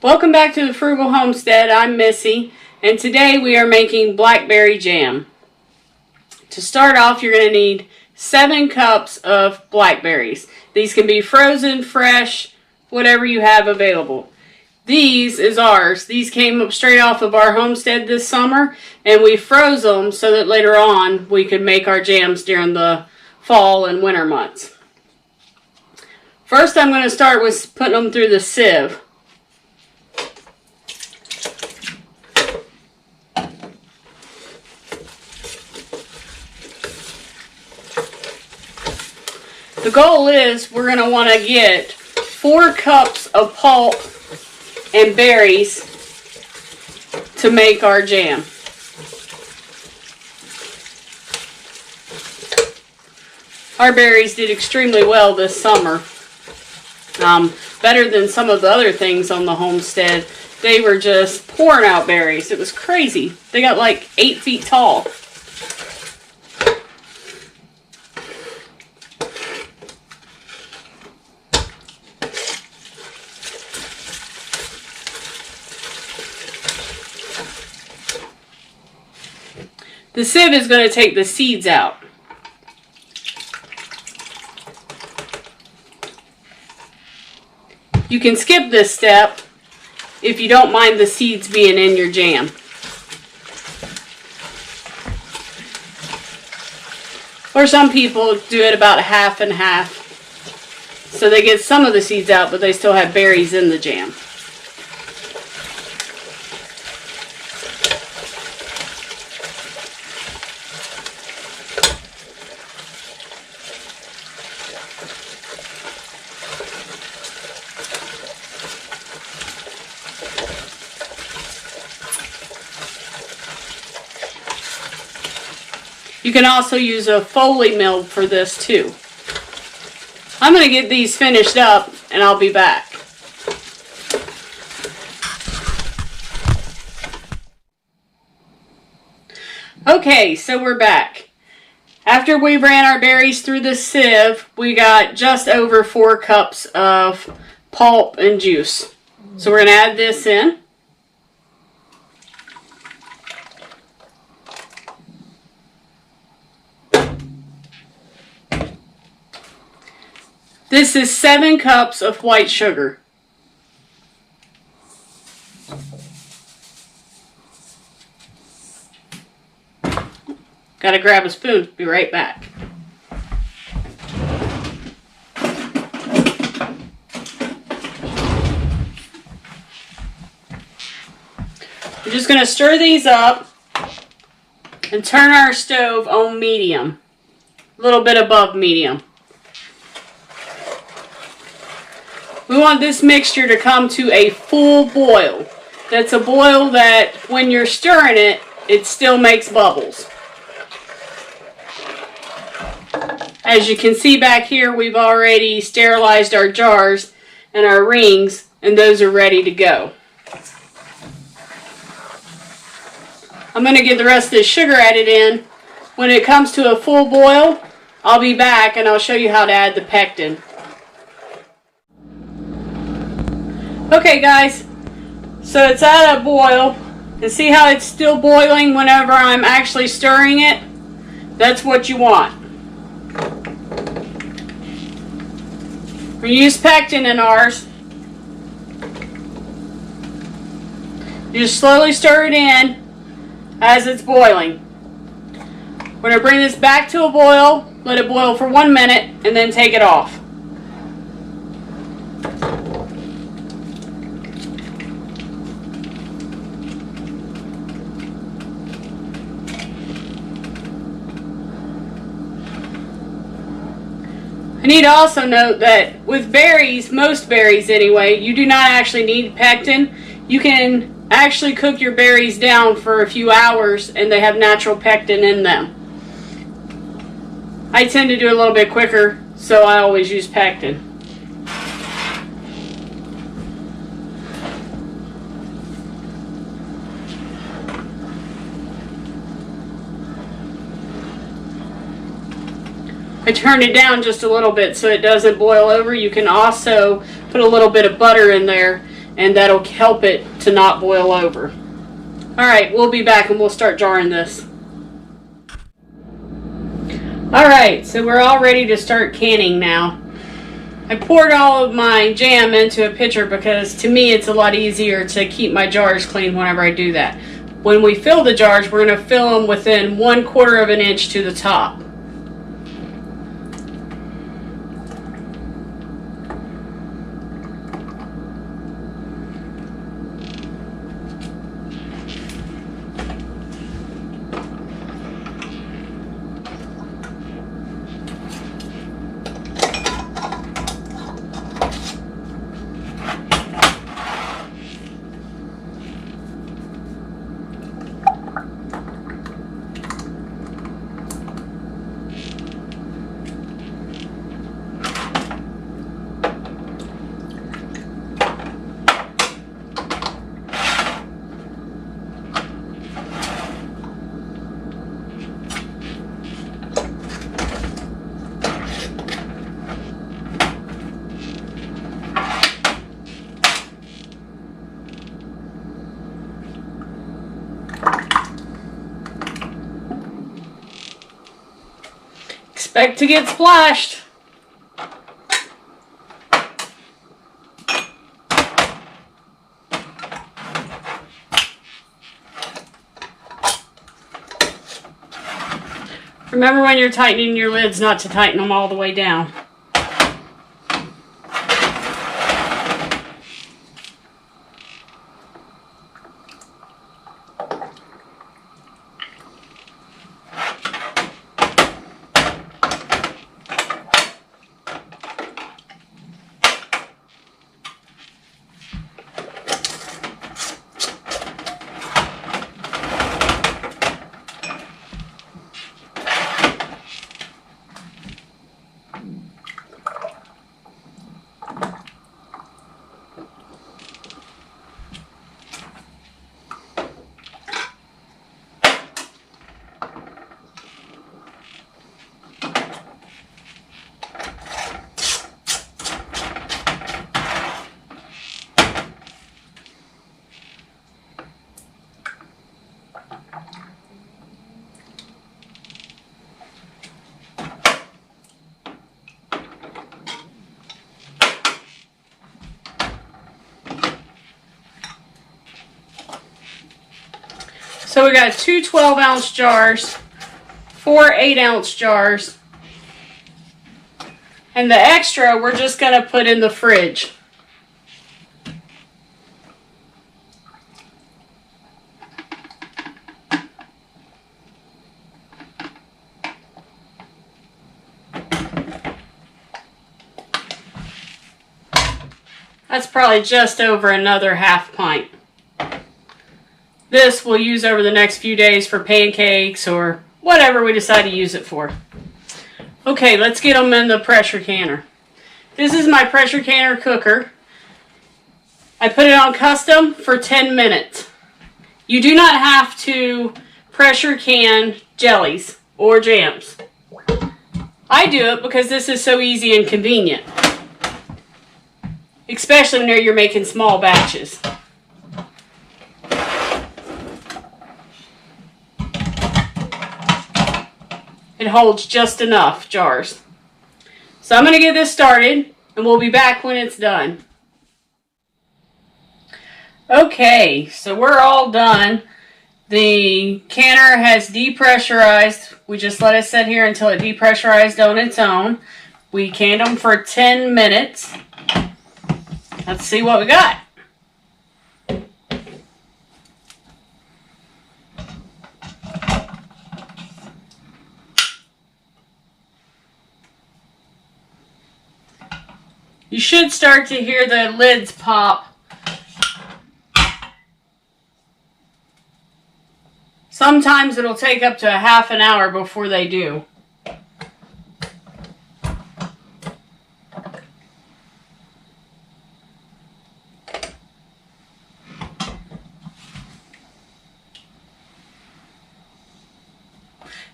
Welcome back to the Frugal Homestead. I'm Missy, and today we are making blackberry jam. To start off, you're going to need 7 cups of blackberries. These can be frozen, fresh, whatever you have available. These is ours. These came up straight off of our homestead this summer, and we froze them so that later on we could make our jams during the fall and winter months. First, I'm going to start with putting them through the sieve. The goal is we're going to want to get 4 cups of pulp and berries to make our jam. Our berries did extremely well this summer. Better than some of the other things on the homestead. They were just pouring out berries. It was crazy. They got like 8 feet tall. The sieve is going to take the seeds out. You can skip this step if you don't mind the seeds being in your jam. Or some people do it about half and half. So they get some of the seeds out, but they still have berries in the jam. You can also use a Foley mill for this too. I'm going to get these finished up and I'll be back. Okay, so we're back. After we ran our berries through the sieve, we got just over 4 cups of pulp and juice. So we're going to add this in. This is 7 cups of white sugar. Gotta grab a spoon. Be right back. We're just gonna stir these up and turn our stove on medium. A little bit above medium. We want this mixture to come to a full boil. That's a boil that when you're stirring it, it still makes bubbles. As you can see back here, we've already sterilized our jars and our rings, and those are ready to go. I'm going to get the rest of this sugar added in. When it comes to a full boil, I'll be back and I'll show you how to add the pectin. Okay guys, so it's at a boil, and see how it's still boiling whenever I'm actually stirring it? That's what you want. We use pectin in ours. You just slowly stir it in as it's boiling. We're going to bring this back to a boil, let it boil for 1 minute, and then take it off. I need to also note that with berries, most berries anyway, you do not actually need pectin. You can actually cook your berries down for a few hours and they have natural pectin in them. I tend to do it a little bit quicker, so I always use pectin. I turned it down just a little bit so it doesn't boil over. You can also put a little bit of butter in there and that'll help it to not boil over. Alright, we'll be back and we'll start jarring this. Alright, so we're all ready to start canning now. I poured all of my jam into a pitcher because to me it's a lot easier to keep my jars clean whenever I do that. When we fill the jars, we're going to fill them within 1/4 of an inch to the top. Expect to get splashed. Remember when you're tightening your lids not to tighten them all the way down. So we got two 12-ounce jars, 4 8-ounce jars, and the extra we're just going to put in the fridge. That's probably just over another half pint. This we'll use over the next few days for pancakes or whatever we decide to use it for. Okay, let's get them in the pressure canner. This is my pressure canner cooker. I put it on custom for 10 minutes. You do not have to pressure can jellies or jams. I do it because this is so easy and convenient, especially when you're making small batches. It holds just enough jars. So I'm going to get this started and we'll be back when it's done. Okay, so we're all done. The canner has depressurized. We just let it sit here until it depressurized on its own. We canned them for 10 minutes. Let's see what we got. You should start to hear the lids pop. Sometimes it'll take up to a half an hour before they do.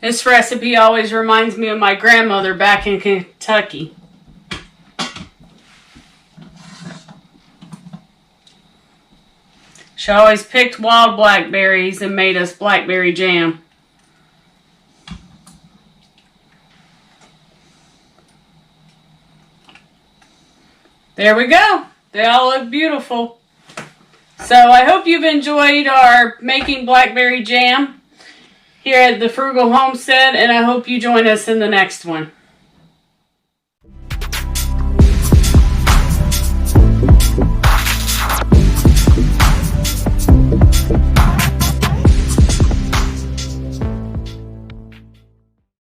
This recipe always reminds me of my grandmother back in Kentucky. She always picked wild blackberries and made us blackberry jam. There we go. They all look beautiful. So I hope you've enjoyed our making blackberry jam here at the Frugal Homestead, and I hope you join us in the next one.